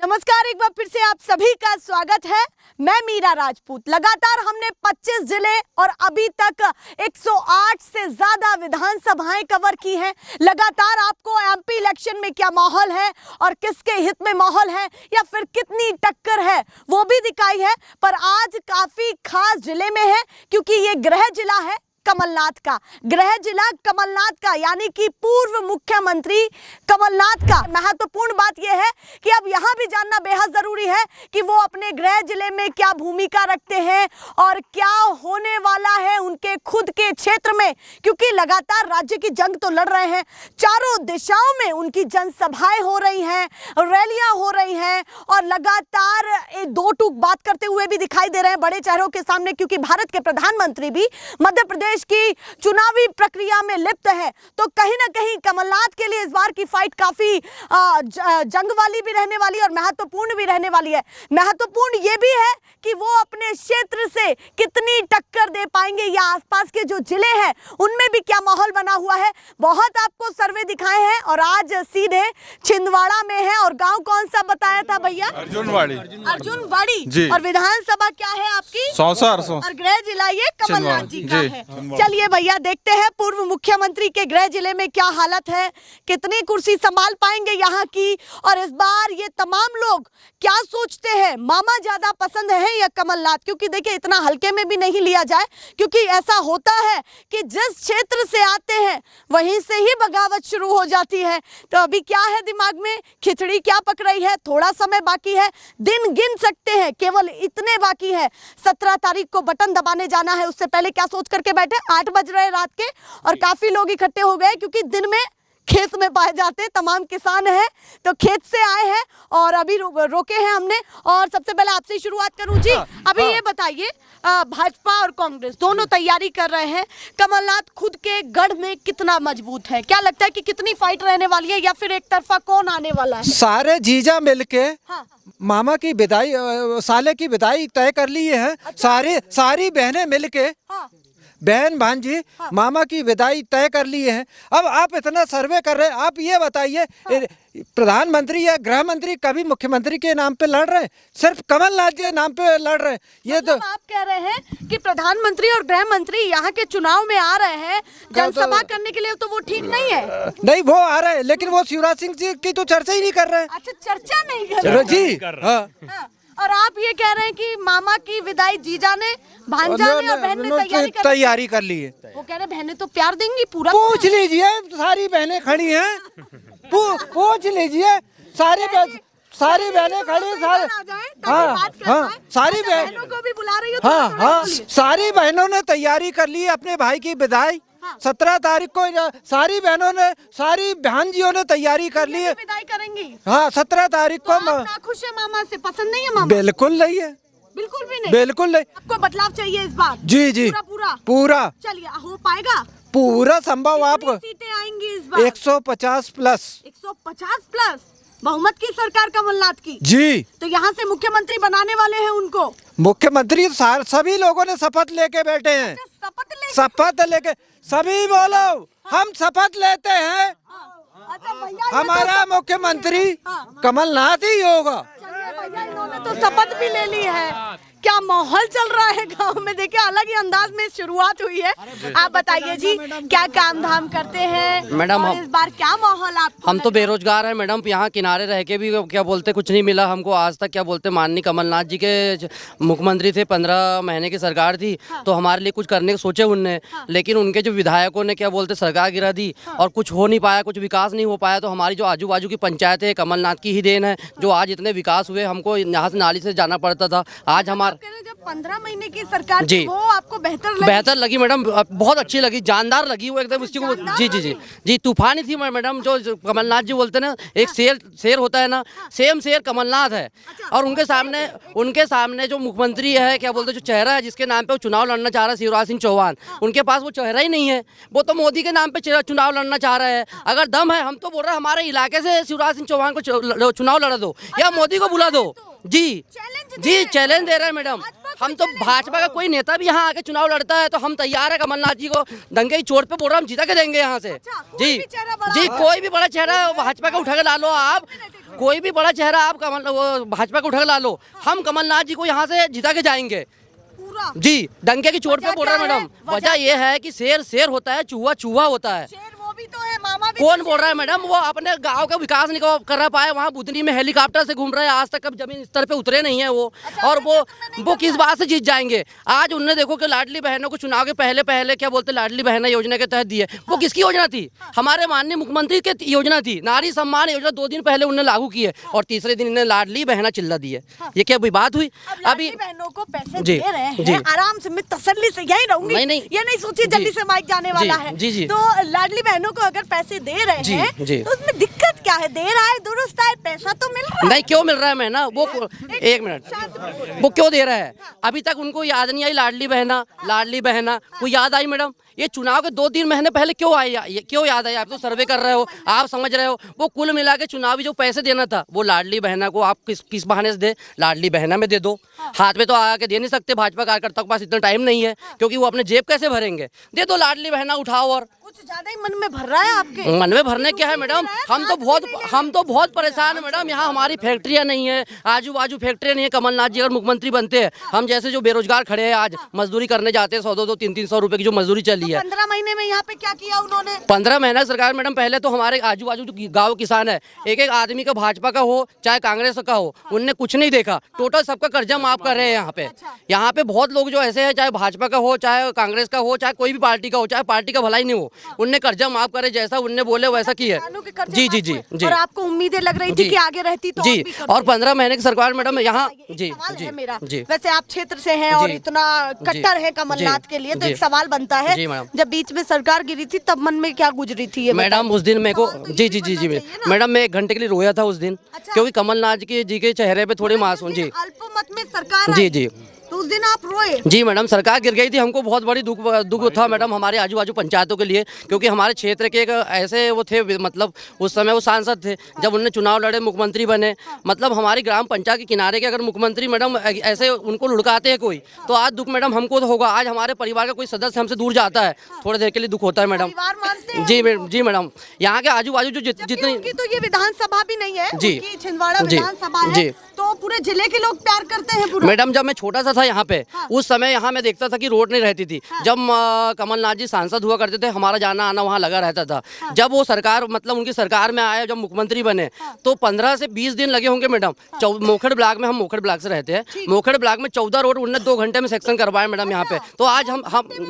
नमस्कार, एक बार फिर से आप सभी का स्वागत है। मैं मीरा राजपूत। लगातार हमने 25 जिले और अभी तक 108 से ज्यादा विधानसभाएं कवर की हैं। लगातार आपको एमपी इलेक्शन में क्या माहौल है और किसके हित में माहौल है या फिर कितनी टक्कर है वो भी दिखाई है। पर आज काफी खास जिले में है क्योंकि ये गृह जिला है कमलनाथ का, गृह जिला कमलनाथ का, यानी कि पूर्व मुख्यमंत्री कमलनाथ का। महत्वपूर्ण बात यह है कि अब यहां भी जानना बेहद जरूरी है कि वो अपने गृह जिले में क्या भूमिका रखते हैं और क्या होने वाला है उनके खुद के क्षेत्र में, क्योंकि लगातार राज्य की जंग तो लड़ रहे हैं। चारों दिशाओं में उनकी जनसभाएं हो रही हैं, रैलियां हो रही हैं और लगातार दो टूक बात करते हुए भी दिखाई दे रहे हैं बड़े चेहरों के सामने, क्योंकि भारत के प्रधानमंत्री भी मध्य प्रदेश की चुनावी प्रक्रिया में लिप्त है। तो कहीं ना कहीं कमलनाथ के लिए इस बार की फाइट काफी जंग वाली भी रहने वाली और महत्वपूर्ण भी रहने वाली है। महत्वपूर्ण ये भी है कि वो अपने क्षेत्र से कितनी टक्कर दे पाएंगे या आसपास के जो जिले हैं उनमें भी क्या माहौल बना हुआ है। बहुत आपको सर्वे दिखाए हैं और आज सीधे छिंदवाड़ा में है। और गांव कौन सा बताया था भैया? अर्जुनवाड़ी। और विधानसभा क्या है आपकी? सौसा। और गृह जिला ये कमलनाथ जी का है। चलिए भैया, देखते हैं पूर्व मुख्यमंत्री के गृह जिले में क्या हालत है, कितनी कुर्सी संभाल पाएंगे यहाँ की, और इस बार ये तमाम लोग क्या सोचते हैं, मामा ज्यादा पसंद है या कमलनाथ। क्योंकि देखिए, इतना हल्के में भी नहीं लिया जाए, क्योंकि ऐसा होता है कि जिस क्षेत्र से आते हैं वहीं से ही बगावत शुरू हो जाती है। तो अभी क्या है दिमाग में, खिचड़ी क्या पक रही है? थोड़ा समय बाकी है, दिन गिन सकते हैं, केवल इतने बाकी है। 17 तारीख को बटन दबाने जाना है। उससे पहले क्या सोच करके बैठे? 8 बज रहे रात के और काफी लोग इकट्ठे हो गए, क्योंकि दिन में खेत में पाए जाते तमाम किसान हैं, तो खेत से आए हैं और अभी रोके हैं हमने। और सबसे पहले आपसे ही शुरुआत करूं जी। अभी ये बताइए, भाजपा और कांग्रेस दोनों तैयारी कर रहे हैं, कमलनाथ खुद के गढ़ में कितना मजबूत है? क्या लगता है कि कितनी फाइट रहने वाली है या फिर एक तरफा कौन आने वाला है? सारे जीजा मिलके मामा की विदाई, साले की विदाई तय कर लिए हैं। अच्छा। सारी बहनें मिलके, बहन भांजी, मामा की विदाई तय कर लिए हैं। अब आप इतना सर्वे कर रहे हैं, आप ये बताइए, प्रधानमंत्री या गृह मंत्री कभी मुख्यमंत्री के नाम पे लड़ रहे हैं? सिर्फ कमलनाथ जी के नाम पे लड़ रहे हैं। ये तो आप कह रहे हैं कि प्रधानमंत्री और गृह मंत्री यहाँ के चुनाव में आ रहे हैं जनसभा करने के लिए, तो वो ठीक नहीं है? नहीं, वो आ रहे हैं, लेकिन वो शिवराज सिंह जी की तो चर्चा ही नहीं कर रहे हैं। अच्छा, चर्चा नहीं कर रहे जी। और आप ये कह रहे हैं कि मामा की विदाई जीजा ने, भांजा ने और बहन ने तैयारी कर ली है। वो कह रहे बहनें तो प्यार देंगी पूरा। पूछ लीजिए, सारी बहनें खड़ी हैं। पूछ लीजिए, सारी बहनें खड़ी, सारी बहनों को भी बुला रही हो। सारी बहनों ने तैयारी कर ली अपने भाई की विदाई। 17 तारीख को सारी बहनों ने, सारी भांजियों ने तैयारी कर ली है, विदाई करेंगी। 17 तारीख को। नाखुश है मामा से? पसंद नहीं है मामा? बिल्कुल नहीं है, बिल्कुल भी नहीं, बिल्कुल नहीं। आपको बदलाव चाहिए इस बार? जी, पूरा। चलिए, हो पाएगा? पूरा संभव। आपको सीटें आएंगी इस बार? 150 प्लस। 150 प्लस बहुमत की सरकार कमलनाथ की जी। तो यहाँ से मुख्यमंत्री बनाने वाले हैं उनको? मुख्यमंत्री सभी लोगों ने शपथ लेके बैठे हैं। शपथ लेके सभी बोलो, हम शपथ लेते हैं। अच्छा, हमारा मुख्यमंत्री कमलनाथ ही होगा। भैया, इन्होंने तो शपथ भी ले ली है। क्या माहौल चल रहा है गांव में? देखिए, अलग ही अंदाज में शुरुआत हुई है। आप बताइए जी, क्या काम धाम करते हैं मैडम? इस बार क्या माहौल आपको? हम तो बेरोजगार हैं मैडम, यहाँ किनारे रह के भी क्या बोलते कुछ नहीं मिला हमको आज तक। क्या बोलते, माननीय कमलनाथ जी के मुख्यमंत्री थे, 15 महीने की सरकार थी, तो हमारे लिए कुछ करने को सोचे उनने, लेकिन उनके जो विधायकों ने क्या बोलते सरकार गिरा दी और कुछ हो नहीं पाया, कुछ विकास नहीं हो पाया। तो हमारी जो आजू बाजू की पंचायत है, कमलनाथ की ही देन है जो आज इतने विकास हुए। हमको यहाँ से नाली से जाना पड़ता था, आज हमारे जब 15 महीने की सरकार जी वो आपको बेहतर लगी मैडम, बहुत अच्छी लगी, जानदार लगी वो एकदम। उसकी जी तूफानी थी मैडम। जो कमलनाथ जी बोलते ना, एक शेर होता है ना, सेम शेर कमलनाथ है। और उनके सामने जो मुख्यमंत्री है, क्या बोलते जो चेहरा है जिसके नाम पे वो चुनाव लड़ना चाह रहा है, शिवराज सिंह चौहान, उनके पास वो चेहरा ही नहीं है। वो तो मोदी के नाम पे चुनाव लड़ना चाह रहे हैं। अगर दम है, हम तो बोल रहे हैं हमारे इलाके से शिवराज सिंह चौहान को चुनाव लड़ा दो या मोदी को बुला दो। जी, चैलेंज दे रहे हैं मैडम। हम तो भाजपा का कोई नेता भी यहाँ आके चुनाव लड़ता है तो हम तैयार है कमलनाथ जी को दंगे की चोट पे बोल रहा हम जीता के देंगे यहाँ से। जी, कोई भी बड़ा चेहरा भाजपा का उठा के ला लो आप। कोई भी बड़ा चेहरा आप वो भाजपा को उठा ला लो, हम कमलनाथ जी को यहाँ से जिता के जाएंगे पूरा जी, डंके की चोट पे बोल रहा है मैडम। वजह ये है कि शेर शेर होता है, चूहा चूहा होता है। शेर वो भी तो है, मामा भी कौन बोल रहा है मैडम? वो अपने गांव का विकास नहीं कर रहा पाए, वहाँ बुधनी में हेलीकॉप्टर से घूम रहे हैं, आज तक कब जमीन स्तर पे उतरे नहीं है वो। और वो किस बात से जीत जाएंगे? आज उनने देखो कि लाडली बहनों को चुनाव के पहले पहले क्या बोलते लाडली बहना योजना के तहत दी है। वो किसकी योजना थी? हमारे माननीय मुख्यमंत्री की योजना थी। नारी सम्मान योजना 2 दिन पहले उन्होंने लागू की है और तीसरे दिन इन्हें लाडली बहना चिल्ला दी है। ये क्या कोई बात हुई? अभी बहनों को पैसे दे रहे हैं, आराम से, मैं तसल्ली से यही रहूंगी, नहीं, ये नहीं सोचिए जल्दी से माइक जाने वाला है। तो लाडली बहनों को अगर पैसे दे रहे हैं तो उसमें दिक्कत क्या है? दे रहा है, दुरुस्त है, पैसा तो मिल रहा है। नहीं, क्यों मिल रहा है? मैं ना वो 1 मिनट, वो क्यों दे रहा है? अभी तक उनको याद नहीं आई लाडली बहना कोई याद आई मैडम? ये चुनाव के 2-3 महीने पहले क्यों आई? ये क्यों याद आई? आप तो सर्वे कर रहे हो, आप समझ रहे हो। वो कुल मिला के चुनावी जो पैसे देना था वो लाडली बहना को आप किस बहाने से दे? लाडली बहना में दे दो। हाथ में तो आके दे नहीं सकते, भाजपा कार्यकर्ताओं के पास इतना टाइम नहीं है, क्योंकि वो अपने जेब कैसे भरेंगे? दे दो लाडली बहना, उठाओ। और कुछ ज्यादा ही मन में भर रहा है आपके। मन में भरने क्या है मैडम? हम तो बहुत परेशान है मैडम। यहाँ हमारी फैक्ट्रियाँ नहीं है, आजू बाजू फैक्ट्रियाँ नहीं है। कमलनाथ जी अगर मुख्यमंत्री बनते हैं, हम जैसे जो बेरोजगार खड़े हैं आज मजदूरी करने जाते हैं, 100-200, 300 रुपए की जो मजदूरी चली है। 15 महीने में यहाँ पे क्या किया उन्होंने? 15 महीना सरकार मैडम, पहले तो हमारे आजू बाजू जो गाँव किसान है, एक आदमी का भाजपा का हो चाहे कांग्रेस का हो, उनने कुछ नहीं देखा। टोटल सबका कर्जा माफ कर रहे हैं यहाँ पे। यहाँ पे बहुत लोग जो ऐसे हैं, चाहे भाजपा का हो चाहे कांग्रेस का हो चाहे कोई भी पार्टी का हो, चाहे पार्टी का भला ही नहीं हो, उनने कर्जा माफ करे, जैसा उनने बोले वैसा किया। जी। और आपको उम्मीदें लग रही थी कि आगे रहती तो जी। और 15 महीने की सरकार मैडम यहाँ जी। वैसे आप क्षेत्र से हैं और इतना कट्टर है कमलनाथ के लिए, तो एक सवाल बनता है, जब बीच में सरकार गिरी थी तब मन में क्या गुजरी थी ये मैडम? उस दिन मेरे को जी मैडम, मैं 1 घंटे के लिए रोया था उस दिन, क्योंकि कमलनाथ जी के चेहरे पे थोड़ी मासूम जी अल्पमत में सरकार जी तो उस दिन आप रोए? जी मैडम, सरकार गिर गई थी, हमको बहुत बड़ी दुख था मैडम हमारे आजू बाजू पंचायतों के लिए, क्योंकि हमारे क्षेत्र के एक ऐसे वो थे, मतलब उस समय वो सांसद थे, जब उन्होंने चुनाव लड़े, मुख्यमंत्री बने। मतलब हमारी ग्राम पंचायत के किनारे के अगर मुख्यमंत्री मैडम ऐसे उनको लुढ़काते हैं कोई, तो आज दुख मैडम हमको तो होगा। आज हमारे परिवार का कोई सदस्य हमसे दूर जाता है, थोड़ी देर के लिए दुख होता है मैडम। जी मैडम, यहाँ के आजू बाजू जो जितनी, तो ये विधानसभा भी नहीं है जी, छिंदवाड़ा विधानसभा है, तो पूरे जिले के लोग प्यार करते हैं पूरा। मैडम जब मैं छोटा सा था यहाँ पे, उस समय यहाँ मैं देखता था कि रोड नहीं रहती थी। जब कमलनाथ जी सांसद हुआ करते थे, हमारा जाना आना वहाँ लगा रहता था। जब वो सरकार, मतलब उनकी सरकार में आया, जब मुख्यमंत्री बने, तो 15 से 20 दिन लगे होंगे मैडम। मोखड़ ब्लॉक में, हम मोखड़ ब्लॉक से रहते हैं, मोखड़ ब्लॉक में 14 रोड उन्होंने 2 घंटे में सेक्शन करवाए मैडम यहाँ पे। तो आज हम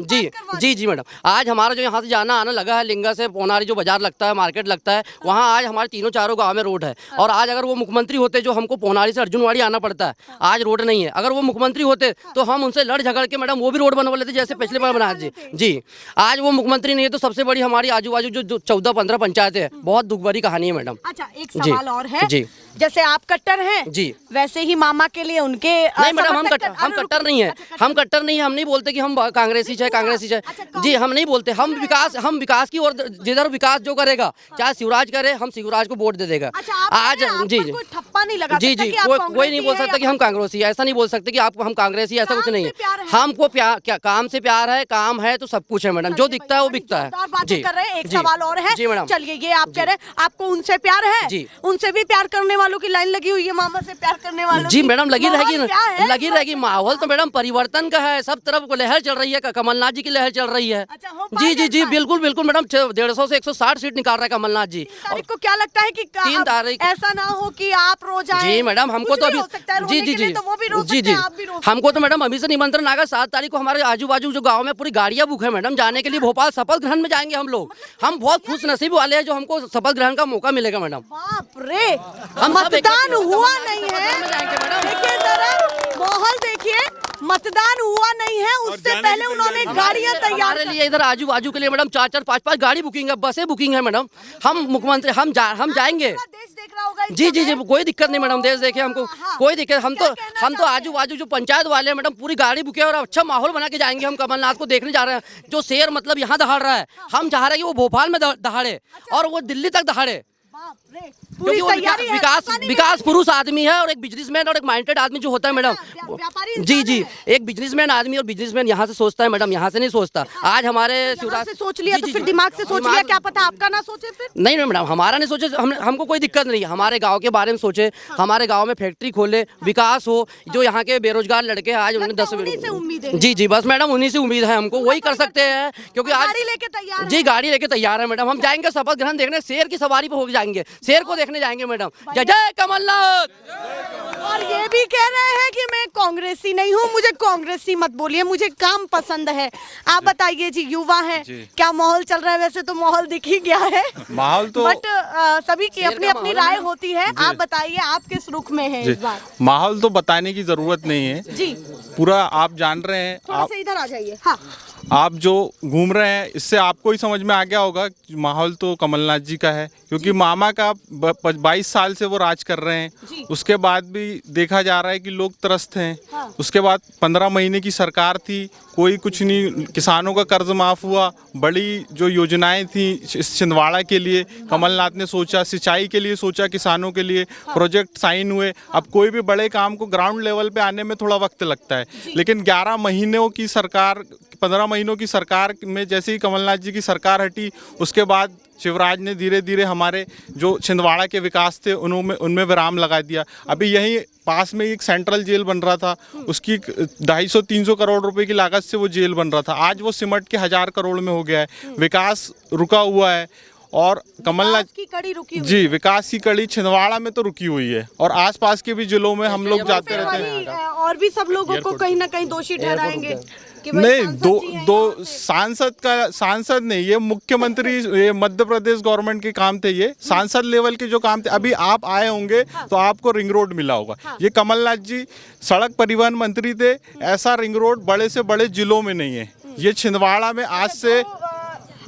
जी मैडम, आज हमारा जो यहाँ से जाना आना लगा है, लिंगा से पोनारी जो बाजार लगता है, मार्केट लगता है, वहाँ आज हमारे 3-4 गाँव में रोड है। और आज अगर वो मुख्यमंत्री होते, जो हमको पोनारी से अर्जुनवाड़ी आना पड़ता है, आज रोड नहीं है। अगर वो मुख्यमंत्री होते तो हम उनसे लड़ झगड़ के मैडम वो भी रोड बनवा लेते, जैसे पिछले बार बनाया जी। आज वो मुख्यमंत्री नहीं है, तो सबसे बड़ी हमारी आजू बाजू जो 14-15 पंचायतें हैं, बहुत दुख भरी कहानी है मैडम। अच्छा, एक सवाल और है जी, जैसे आप कट्टर हैं जी, वैसे ही मामा के लिए उनके नहीं मैडम, हम कट्टर नहीं है, हम कट्टर नहीं है। हम नहीं बोलते कि हम कांग्रेसी चाहे जी, हम नहीं बोलते। हम विकास की, और जिधर विकास जो करेगा, चाहे शिवराज करे, हम शिवराज को वोट दे देगा। आज जी ठप्पा नहीं लगा जी कोई नहीं बोल सकता कि हम कांग्रेसी, ऐसा नहीं बोल सकते कि आप हम कांग्रेसी, ऐसा कुछ नहीं है। हमको प्यार, क्या काम से प्यार है, काम है तो सब कुछ है मैडम, जो दिखता है वो बिकता है जी। एक सवाल और है जी मैडम, चलिए, ये आप कह रहे हैं आपको उनसे प्यार है जी, उनसे भी प्यार करने वालों की लाइन लगी हुई है, मामा से प्यार करने वालों जी मैडम लगी रहेगी। माहौल तो मैडम परिवर्तन का है, सब तरफ लहर चल रही है, कमलनाथ जी की लहर चल रही है। जी बिल्कुल मैडम, 150 से 160 सीट निकाल रहा है कमलनाथ जी। को क्या लगता है कि 3 तारीख ऐसा ना हो कि आप रो जाएं? जी मैडम, हमको तो अभी जी हमको तो मैडम अभी से निमंत्रण आ गया। 7 तारीख को हमारे आजू बाजू जो गाँव में पूरी गाड़ियाँ बुक है मैडम जाने के लिए। भोपाल शपथ ग्रहण में जाएंगे हम लोग। हम बहुत खुश नसीब वाले हैं जो हमको शपथ ग्रहण का मौका मिलेगा मैडम। बाप रे, मतदान हुआ नहीं है, देखिए जरा माहौल देखिए, मतदान हुआ नहीं है, उससे पहले उन्होंने गाड़ियां तैयार लिए इधर आजू बाजू के लिए मैडम 4-4, 5-5 गाड़ी बुकिंग है, बसें बुकिंग है मैडम। हम मुख्यमंत्री हम जाएंगे जी, कोई दिक्कत नहीं मैडम, देश देखे हमको कोई दिक्कत। हम तो आजू बाजू जो पंचायत वाले हैं मैडम पूरी गाड़ी बुके और अच्छा माहौल बना के जाएंगे। हम कमलनाथ को देखने जा रहे हैं, जो शेर मतलब यहाँ दहाड़ रहा है, हम चाह रहे हैं कि वो भोपाल में दहाड़े और वो दिल्ली तक दहाड़े। पूरी क्योंकि वो तैयारी है, विकास पता नहीं विकास पुरुष आदमी है और एक बिजनेसमैन और एक माइंडेड आदमी जो होता है मैडम। व्यापारी जी इंसान जी, है। एक बिजनेसमैन आदमी और बिजनेसमैन यहाँ से सोचता है मैडम, यहाँ से नहीं सोचता। आज हमारे यहाँ शिवराज से सोच लिया जी, तो जी, फिर जी। दिमाग से सोच लिया, क्या पता आपका ना सोचे फिर। नहीं नहीं मैडम, हमारा नहीं सोचे, हमको कोई दिक्कत नहीं है। हमारे गांव के बारे में सोचे, हमारे गांव में फैक्ट्री खोले, विकास हो, जो यहाँ के बेरोजगार लड़के आज उन्हें लगता है उन्हीं से उम्मीद है। जी जी, बस मैडम उन्हीं से उम्मीद है हमको, वही कर सकते हैं। क्योंकि आज गाड़ी लेके तैयार है। जी गाड़ी लेके तैयार है मैडम। हम जाएंगे शपथ ग्रहण देखने, शेर की सवारी पे हो जाएंगे, शेर को देखने जाएंगे मैडम। जय जय कमलनाथ। और ये भी कह रहे हैं कि मैं कांग्रेसी नहीं हूँ, मुझे कांग्रेसी मत बोलिए, मुझे काम पसंद है। आप बताइए जी, युवा है, क्या माहौल चल रहा है? वैसे तो माहौल दिख ही गया है, माहौल तो बट सभी की शेर अपनी का अपनी माहौल है राय ना? होती है। आप बताइए आप किस रुख में हैं जी, इस बार? माहौल तो बताने की जरूरत नहीं है, जी पूरा आप जान रहे हैं। थोड़ा सा इधर आ जाइए। हाँ आप जो घूम रहे हैं इससे आपको ही समझ में आ गया होगा कि माहौल तो कमलनाथ जी का है, क्योंकि मामा का 22 साल से वो राज कर रहे जी। हैं। उसके बाद भी देखा जा रहा है कि लोग त्रस्त हैं। हाँ। उसके बाद 15 महीने की सरकार थी, कोई कुछ नहीं, किसानों का कर्ज माफ हुआ, बड़ी जो योजनाएं थी छिंदवाड़ा के लिए कमलनाथ ने सोचा, सिंचाई के लिए सोचा, किसानों के लिए प्रोजेक्ट साइन हुए। अब कोई भी बड़े काम को ग्राउंड लेवल पे आने में थोड़ा वक्त लगता है, लेकिन 11 महीनों की सरकार, 15 महीनों की सरकार में जैसे ही कमलनाथ जी की सरकार हटी, उसके बाद शिवराज ने धीरे धीरे हमारे जो छिंदवाड़ा के विकास थे उनमें विराम लगा दिया। अभी यहीं पास में एक सेंट्रल जेल बन रहा था, उसकी 250-300 करोड़ रुपए की लागत से वो जेल बन रहा था, आज वो सिमट के 1000 करोड़ में हो गया है। विकास रुका हुआ है और कमलनाथ की कड़ी रुकी हुई जी, विकास की कड़ी छिंदवाड़ा में तो रुकी हुई है और आसपास के भी जिलों में हम लोग जाते फिर रहते हैं। वही, और भी सब लोगों को कहीं ना कहीं दोषी ठहराएंगे कि भाई नहीं, सांसद दो जी हैं दो यहाँ पे। सांसद नहीं, ये मुख्यमंत्री, ये मध्य प्रदेश गवर्नमेंट के काम थे, ये सांसद लेवल के जो काम थे। अभी आप आए होंगे तो आपको रिंग रोड मिला होगा, ये कमलनाथ जी सड़क परिवहन मंत्री थे। ऐसा रिंग रोड बड़े से बड़े जिलों में नहीं है, ये छिंदवाड़ा में आज से।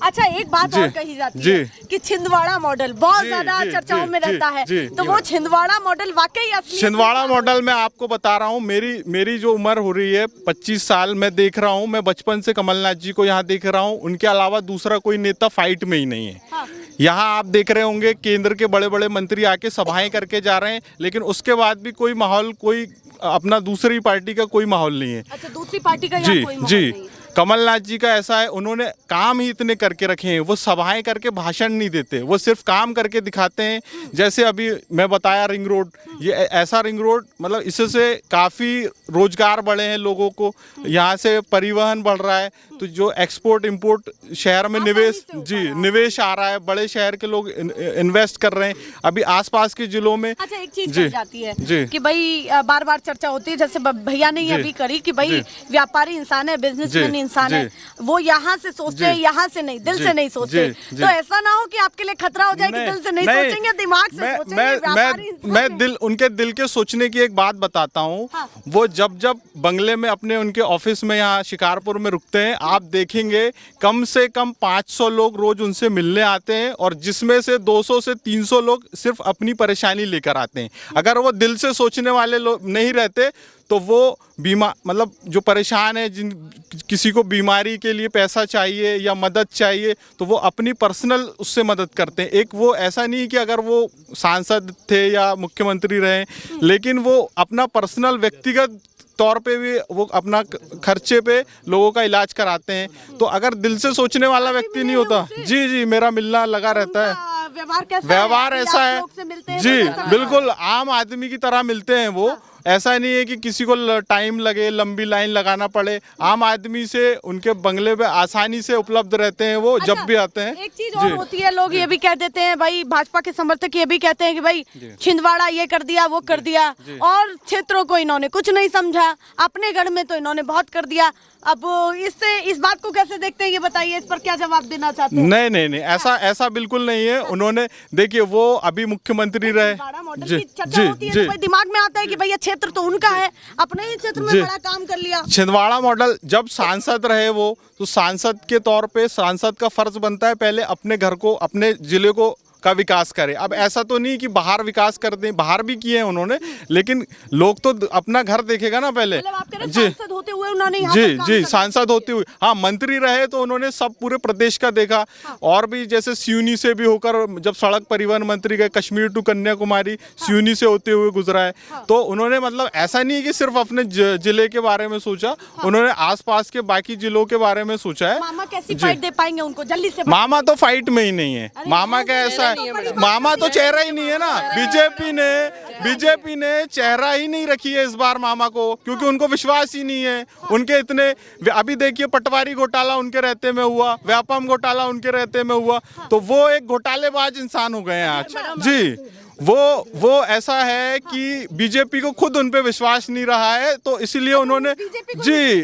अच्छा एक बात जी, और कही जाती जी। है कि छिंदवाड़ा मॉडल बहुत जी, ज्यादा जी, चर्चाओं जी, में रहता है, जी, तो जी, वो मैम। छिंदवाड़ा मॉडल वाकई असली है? छिंदवाड़ा मॉडल में आपको बता रहा हूँ, मेरी जो उम्र हो रही है 25 साल, मैं देख रहा हूँ, मैं बचपन से कमलनाथ जी को यहाँ देख रहा हूँ। उनके अलावा दूसरा कोई नेता फाइट में ही नहीं है। हाँ। यहाँ आप देख रहे होंगे केंद्र के बड़े बड़े मंत्री आके सभाएं करके जा रहे हैं, लेकिन उसके बाद भी कोई माहौल, कोई अपना दूसरी पार्टी का कोई माहौल नहीं है। अच्छा दूसरी पार्टी का यहाँ जी कोई माहौल जी, नहीं है। कमलनाथ जी का ऐसा है, उन्होंने काम ही इतने करके रखे हैं, वो सभाएं करके भाषण नहीं देते, वो सिर्फ काम करके दिखाते हैं। जैसे अभी मैं बताया रिंग रोड, ये ऐसा रिंग रोड, मतलब इससे काफ़ी रोजगार बढ़े हैं लोगों को, यहाँ से परिवहन बढ़ रहा है, तो जो एक्सपोर्ट इंपोर्ट शहर में निवेश, जी निवेश आ रहा है, बड़े शहर के लोग इन्वेस्ट कर रहे हैं। अभी आसपास के जिलों में अच्छा एक चीज जी, कही जाती है जी। कि भाई बार बार चर्चा होती है, जैसे भैया ने ही जी, अभी करी कि भाई जी। व्यापारी इंसान है, बिजनेसमैन जी, इंसान है, जी। वो यहाँ से सोचते हैं, जी। यहाँ से नहीं, दिल जी, से नहीं सोचते। जी, जी। तो ऐसा ना हो कि आपके लिए खतरा हो जाए कि दिल से नहीं सोचेंगे, दिमाग से सोचेंगे, व्यापारी इंसान मैं है। उनके दिल के सोचने की एक बात बताता हूँ। हाँ। वो जब बंगले में अपने उनके ऑफिस में यहाँ शिकारपुर में रुकते हैं, आप देखेंगे कम से कम 500 लोग रोज उनसे मिलने आते हैं, और जिसमें से 200 से 300 लोग सिर्फ अपनी परेशानी लेकर आते हैं। अगर वो दिल से सोचने वाले लोग नहीं रहते तो वो बीमा, मतलब जो परेशान है, जिन किसी को बीमारी के लिए पैसा चाहिए या मदद चाहिए, तो वो अपनी पर्सनल उससे मदद करते हैं। एक वो ऐसा नहीं कि अगर वो सांसद थे या मुख्यमंत्री रहे, लेकिन वो अपना पर्सनल व्यक्तिगत तौर पे भी वो अपना खर्चे पे लोगों का इलाज कराते हैं। तो अगर दिल से सोचने वाला व्यक्ति नहीं होता, जी जी, मेरा मिलना लगा रहता है। व्यवहार कैसा व्यवहार है? ऐसा आप है लोग से मिलते हैं जी, तो कैसा बिल्कुल आम आदमी की तरह मिलते हैं वो। ऐसा नहीं है कि किसी को टाइम लगे, लंबी लाइन लगाना पड़े। आम आदमी से उनके बंगले पे आसानी से उपलब्ध रहते हैं वो, जब भी आते हैं। एक चीज और होती है, लोग ये भी कह देते हैं, भाई भाजपा के समर्थक ये भी कहते हैं कि भाई छिंदवाड़ा ये कर दिया, वो कर दिया, और क्षेत्रों को इन्होंने कुछ नहीं समझा, अपने गढ़ में तो इन्होंने बहुत कर दिया। अब इससे इस बात को कैसे देखते हैं, ये बताइए, इस पर क्या जवाब देना चाहते हैं? नहीं नहीं नहीं, ऐसा बिल्कुल नहीं है। उन्होंने, देखिए, वो अभी मुख्यमंत्री रहे। छिंदवाड़ा मॉडल जी की चर्चा होती है, जी, तो भाई दिमाग में आता है कि भैया क्षेत्र तो उनका है, अपने ही क्षेत्र में जी। बड़ा काम कर लिया। छिंदवाड़ा मॉडल जब सांसद रहे वो, तो सांसद के तौर पे सांसद का फर्ज बनता है पहले अपने घर को, अपने जिले को का विकास करे। अब ऐसा तो नहीं कि बाहर विकास कर दें, बाहर भी किए हैं उन्होंने, लेकिन लोग तो अपना घर देखेगा ना पहले। मतलब आप कह रहे हैं सांसद होते हुए उन्होंने यहाँ जी पर काम जी करा। सांसद होते हुए, हाँ मंत्री रहे तो उन्होंने सब पूरे प्रदेश का देखा। और भी जैसे सिवनी से भी होकर जब सड़क परिवहन मंत्री गए, कश्मीर टू कन्याकुमारी सिवनी से होते हुए गुजरा है। तो उन्होंने मतलब ऐसा नहीं है कि सिर्फ अपने जिले के बारे में सोचा, उन्होंने आसपास के बाकी जिलों के बारे में सोचा है। मामा कैसी फाइट दे पाएंगे उनको जल्दी से? मामा तो फाइट में ही नहीं है, मामा का ऐसा है, मामा तो चेहरा ही नहीं है ना। बीजेपी ने चेहरा ही नहीं रखी है इस बार मामा को, क्योंकि उनको विश्वास ही नहीं है। उनके इतने, अभी देखिए पटवारी घोटाला उनके रहते में हुआ, व्यापम घोटाला उनके रहते में हुआ, तो वो एक घोटालेबाज इंसान हो गए हैं आज। जी वो ऐसा है कि बीजेपी को खुद उन पे विश्वास नहीं रहा है, तो इसीलिए उन्होंने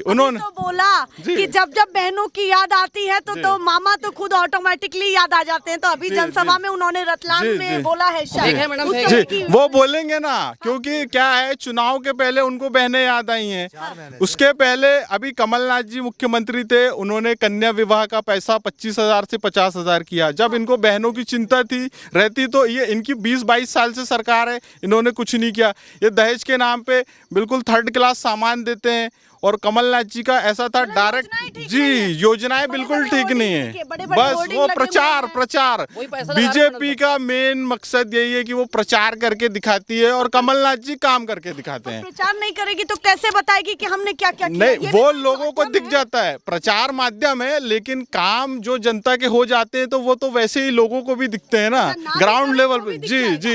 उन्होंने तो बोला कि जब जब बहनों की याद आती है तो मामा तो खुद ऑटोमेटिकली याद आ जाते हैं। तो अभी जनसभा में उन्होंने रतलाम में बोला है शायद। जी वो बोलेंगे ना, क्योंकि क्या है, चुनाव के पहले उनको बहनें याद आई हैं। उसके पहले अभी कमलनाथ जी मुख्यमंत्री थे, उन्होंने कन्या विवाह का पैसा 25,000 से 50,000 किया। जब इनको बहनों की चिंता थी रहती, तो ये इनकी 20-22 साल से सरकार है, इन्होंने कुछ नहीं किया। ये दहेज के नाम पे बिल्कुल थर्ड क्लास सामान देते हैं। और कमलनाथ जी का ऐसा था डायरेक्ट, जी योजनाएं बिल्कुल ठीक नहीं है, बस वो प्रचार। बीजेपी का मेन मकसद यही है कि वो प्रचार करके दिखाती है, और कमलनाथ जी काम करके दिखाते हैं। प्रचार नहीं करेगी तो कैसे बताएगी कि हमने क्या क्या किया? नहीं, वो लोगों को दिख जाता है, प्रचार माध्यम है, लेकिन काम जो जनता के हो जाते हैं तो वो तो वैसे ही लोगों को भी दिखते हैं ना, ग्राउंड लेवल पे। जी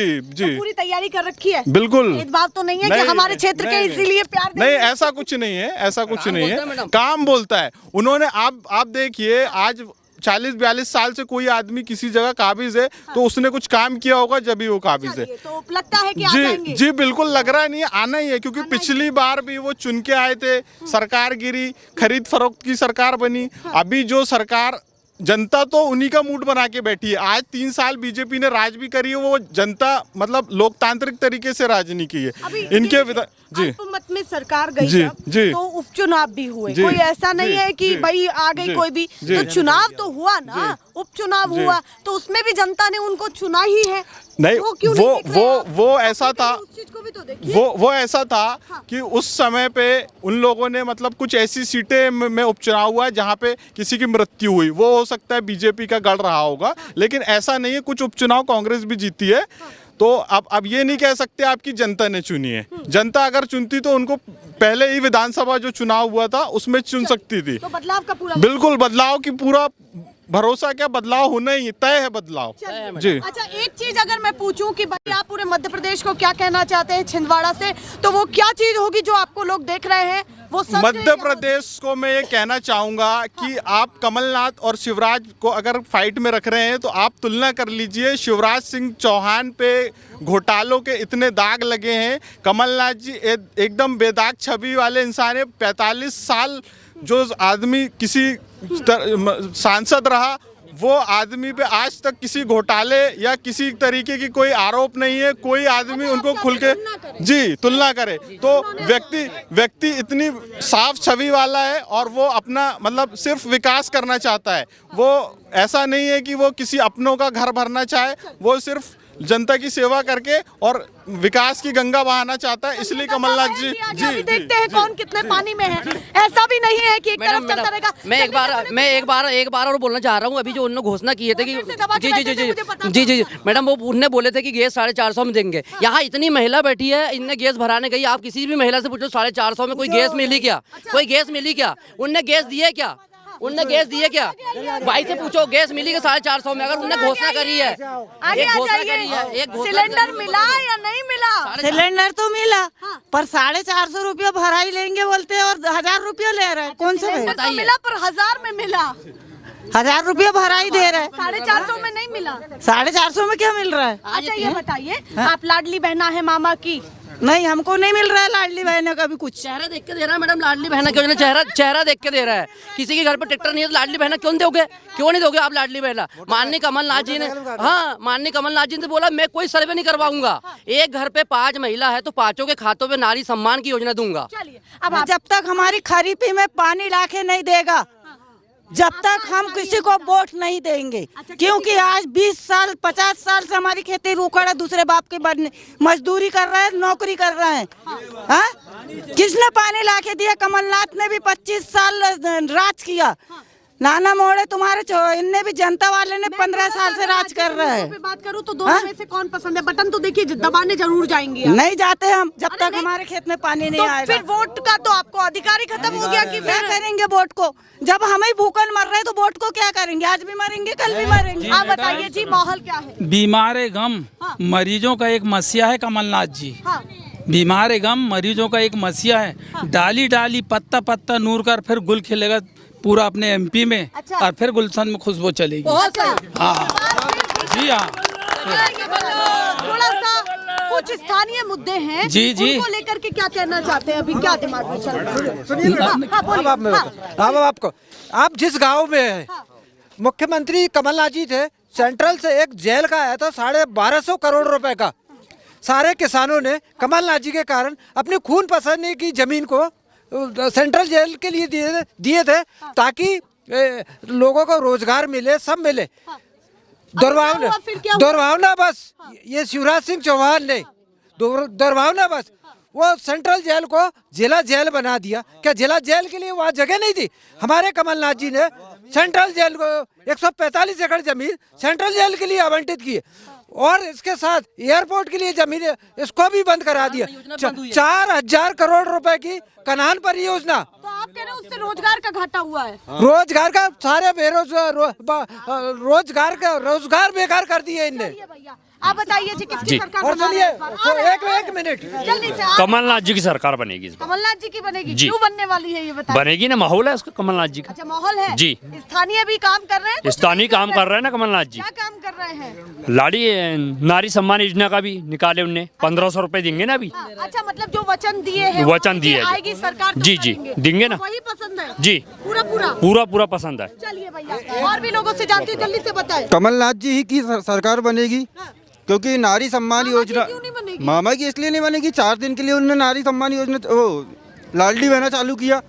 पूरी तैयारी कर रखी है, बिल्कुल। भेदभाव तो नहीं है कि हमारे क्षेत्र के इसीलिए प्यार नहीं, ऐसा कुछ नहीं है, ऐसा कुछ नहीं है, काम बोलता है उन्होंने। आप देखिए, आज 40-42 साल से कोई आदमी किसी जगह काबिज है, तो उसने कुछ काम किया होगा जब भी वो काबिज है। तो लगता है कि आ जाएंगे। जी बिल्कुल लग रहा नहीं है, आना ही है, क्योंकि पिछली बार भी वो चुन के आए थे, सरकार गिरी, खरीद फरोख्त की सरकार बनी। अभी जो सरकार, जनता तो उन्हीं का मूड बना के बैठी है। आज 3 साल बीजेपी ने राज भी करी है, वो जनता मतलब लोकतांत्रिक तरीके से राज नहीं की है इनके जी अल्पमत में सरकार गई जी, जी, तो उपचुनाव भी हुए। कोई ऐसा नहीं है कि भाई आ गई कोई भी, तो चुनाव तो हुआ ना, उपचुनाव हुआ, तो उसमें भी जनता ने उनको चुना ही है। नहीं, वो ऐसा था, तो वो ऐसा था कि उस समय पे उन लोगों ने मतलब कुछ ऐसी सीटें में उपचुनाव हुआ जहाँ पे किसी की मृत्यु हुई, वो हो सकता है बीजेपी का गढ़ रहा होगा, लेकिन ऐसा नहीं है। कुछ उपचुनाव कांग्रेस भी जीती है, तो अब ये नहीं कह सकते आपकी जनता ने चुनी है। जनता अगर चुनती तो उनको पहले ही विधानसभा जो चुनाव हुआ था उसमें चुन सकती थी। तो बदलाव का पूरा, बिल्कुल बदलाव की पूरा भरोसा, क्या बदलाव होना ही तय है, बदलाव जी। अच्छा, एक चीज अगर मैं पूछूं कि भाई आप पूरे मध्य प्रदेश को क्या कहना चाहते हैं छिंदवाड़ा से, तो वो क्या चीज होगी जो आपको लोग देख रहे हैं वो सब? मध्य प्रदेश को मैं ये कहना चाहूंगा कि आप कमलनाथ और शिवराज को अगर फाइट में रख रहे हैं तो आप तुलना कर लीजिए। शिवराज सिंह चौहान पे घोटालों के इतने दाग लगे हैं, कमलनाथ जी एकदम बेदाग छवि वाले इंसान है। 45 साल जो आदमी किसी सांसद रहा, वो आदमी पे आज तक किसी घोटाले या किसी तरीके की कोई आरोप नहीं है। कोई आदमी उनको खुल के जी तुलना करे तो व्यक्ति इतनी साफ छवि वाला है, और वो अपना मतलब सिर्फ विकास करना चाहता है। वो ऐसा नहीं है कि वो किसी अपनों का घर भरना चाहे, वो सिर्फ जनता की सेवा करके और विकास की गंगा बहाना चाहता है, इसलिए कमलनाथ जी जी देखते हैं कौन कितने पानी में है। ऐसा भी नहीं है कि एक तरफ चलता रहेगा। मैं एक बार और बोलना चाह रहा हूँ। अभी जो उन्होंने घोषणा की थी कि जी मैडम, वो उन्होंने बोले थे कि गैस 450 में देंगे। यहाँ इतनी महिला बैठी है, इनने गैस भराने गई, आप किसी भी महिला से पूछो 450 में कोई गैस मिली क्या? कोई गैस मिली क्या? उनने गैस दिए क्या? उनने गैस दिए क्या? भाई से पूछो गैस मिली 450 में? अगर उनने घोषणा करी है, एक सिलेंडर मिला या नहीं मिला? सिलेंडर तो मिला, पर 450 रुपया भरा ही लेंगे बोलते हैं, और 1000 रुपया ले रहे हैं। कौन से तो मिला, पर 1000 में मिला, 1000 रुपया भरा ही दे रहे हैं। 450 में नहीं मिला। 450 में क्या मिल रहा है? अच्छा ये बताइए, आप लाडली बहना है मामा की? नहीं, हमको नहीं मिल रहा है लाडली बहन का भी कुछ। चेहरा देख के दे रहा है मैडम, लाडली बहना क्यों नहीं? चेहरा देख के दे रहा है। किसी के घर पर ट्रैक्टर नहीं है तो लाडली बहना क्यों दोगे? क्यों नहीं दोगे आप लाडली बहना? माननीय कमलनाथ जी ने, हाँ माननीय कमलनाथ जी ने बोला मैं कोई सर्वे नहीं करवाऊंगा, एक घर पे 5 महिला है तो 5 के खातों पे नारी सम्मान की योजना दूंगा। अब जब तक हमारी खरीफी में पानी लाके नहीं देगा जब तक हम किसी को वोट नहीं देंगे, क्योंकि आज 20 साल 50 साल से हमारी खेती रुकड़ है, दूसरे बाप के मजदूरी कर रहे हैं, नौकरी कर रहे हैं। हाँ? किसने पानी लाके दिया? कमलनाथ ने भी 25 साल राज किया। नाना मोड़े तुम्हारे इनने भी, जनता वाले ने 15 साल से राज कर रहे हैं। बात करूँ तो दोनों में से कौन पसंद है? बटन तो देखिए दबाने जरूर जाएंगे आप। नहीं जाते हम जब तक हमारे खेत में पानी नहीं आएगा। फिर वोट का तो आपको अधिकार ही खत्म हो गया कि क्या करेंगे वोट को? जब हम ही भूखन मर रहे हैं तो वोट को क्या करेंगे? आज भी मरेंगे, कल भी मरेंगे। आप बताइए जी, माहौल क्या है? बीमार गम मरीजों का एक मसीहा है कमलनाथ जी। बीमार गम मरीजों का एक मसीहा है। डाली डाली पत्ता पत्ता नूर कर फिर गुल खिलेगा पूरा अपने एमपी में। और फिर गुलशन में खुशबू चलेगी। हाँ जी हाँ। थोड़ा सा कुछ स्थानीय मुद्दे हैं जी, जी। उनको लेकर के क्या कहना चाहते हैं? अभी क्या दिमाग में चल रहा है? अब आपको, आप जिस गांव में है, मुख्यमंत्री कमलनाथ जी थे, सेंट्रल से एक जेल का आया था 1250 करोड़ रुपए का। सारे किसानों ने कमलनाथ जी के कारण अपनी खून पसीने की जमीन को सेंट्रल जेल के लिए दिए थे, ताकि लोगों को रोजगार मिले, सब मिले। दुर्भावना बस ये शिवराज सिंह चौहान ने दुर्भावना बस वो सेंट्रल जेल को जिला जेल बना दिया। क्या जिला जेल के लिए वहाँ जगह नहीं थी? हमारे कमलनाथ जी ने सेंट्रल जेल को 145 एकड़ जमीन सेंट्रल जेल के लिए आवंटित की, और इसके साथ एयरपोर्ट के लिए जमीन इसको भी बंद करा दिया। 4000 करोड़ रुपए की कनान परियोजना। तो आप कह रहे हैं उससे रोजगार का घाटा हुआ है? रोजगार का सारे बेरोजगार रोजगार बेकार कर दिए इनने। भैया आप बताइए जी, किसकी सरकार और बना सुनिए, रहे हैं इस बार? एक मिनट, जल्दी से आप- कमलनाथ जी की सरकार बनेगी इस बार। कमलनाथ जी की बनेगी? जी। क्यों बनने वाली है ये बताइए? बनेगी ना, माहौल है उसका कमलनाथ जी का। अच्छा, माहौल है जी। स्थानीय भी काम कर रहे हैं? कुछ स्थानीय नहीं काम कर रहे हैं ना कमलनाथ जी। क्या काम कर रहे हैं? लाड़ी नारी सम्मान योजना का भी निकाले उनने, 1500 रुपए देंगे ना अभी। अच्छा, मतलब जो वचन दिए हैं, वचन दिए हैं। आएगी सरकार तो जी, जी, करेंगे। देंगे ना। तो वही पसंद है जी। पूरा पूरा पूरा पूरा पसंद है। चलिए भैया, और भी लोगों से जानती हूँ, जल्दी से बताएं। कमलनाथ जी ही की सरकार बनेगी, क्योंकि नारी सम्मान मामा की योजना, क्यों नहीं बनेगी? मामा की इसलिए नहीं बनेगी, 4 दिन के लिए उन्होंने नारी सम्मान योजना वो लाडली बहना चालू किया।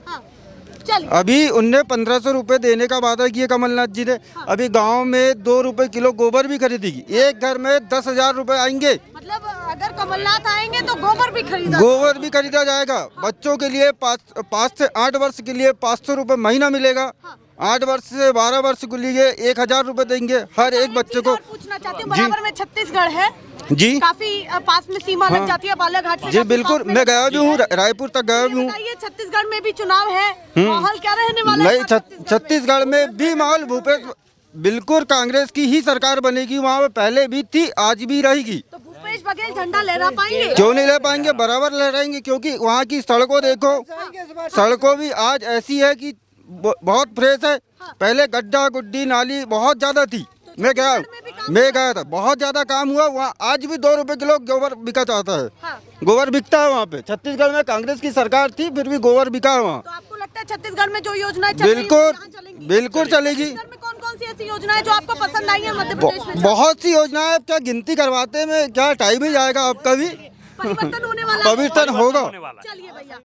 चलिए, अभी उनने 1500 रुपए देने का वादा किया कमलनाथ जी ने। अभी गांव में 2 रुपए किलो गोबर भी खरीदेगी। एक घर में 10,000 रुपए आएंगे। मतलब अगर कमलनाथ आएंगे तो गोबर भी खरीदा गोबर भी खरीदा जाएगा। बच्चों के लिए 5 से 8 वर्ष के लिए 500 रुपए महीना मिलेगा। 8 वर्ष से 12 वर्ष के लिए 1000 रुपए देंगे हर एक बच्चे को। पूछना चाहती हूँ, बराबर में छत्तीसगढ़ है जी, काफी पास में सीमा लग जाती है बालाघाट से। जी काफी बिल्कुल, पास में मैं लग गया जाती भी हूँ, है। रायपुर तक गया भी हूँ। बताइए, छत्तीसगढ़ में भी चुनाव है, माहौल क्या रहने वाला है? नहीं, छत्तीसगढ़ में भी माहौल भूपेश, बिल्कुल कांग्रेस की ही सरकार बनेगी। वहाँ पे पहले भी थी, आज भी रहेगी। तो भूपेश बघेल झंडा लहरा पाएंगे? क्यों नहीं ले पाएंगे? बराबर लहराएंगे, क्योंकि वहाँ की सड़कों देखो, सड़कों भी आज ऐसी है कि बहुत फ्रेश है। पहले गड्ढा गुड्डी नाली बहुत ज्यादा थी। मैं गया था, बहुत ज्यादा काम हुआ वहाँ। आज भी 2 रुपए किलो गोबर बिका जाता है। गोबर बिकता है वहाँ पे। छत्तीसगढ़ में कांग्रेस की सरकार थी, फिर भी गोबर बिका है वहाँ। तो आपको लगता है छत्तीसगढ़ में जो योजनाएं चल रही हैं, वो बिल्कुल यहाँ चलेंगी? बिल्कुल चलेगी। छत्तीसगढ़ में कौन कौन सी ऐसी योजनाएं जो आपको पसंद आई है मध्य प्रदेश में? बहुत सी योजनाएं, क्या गिनती करवाते में क्या टाइम ही जाएगा आपका भी। परिवर्तन होने वाला है? परिवर्तन होगा। चलिए भैया।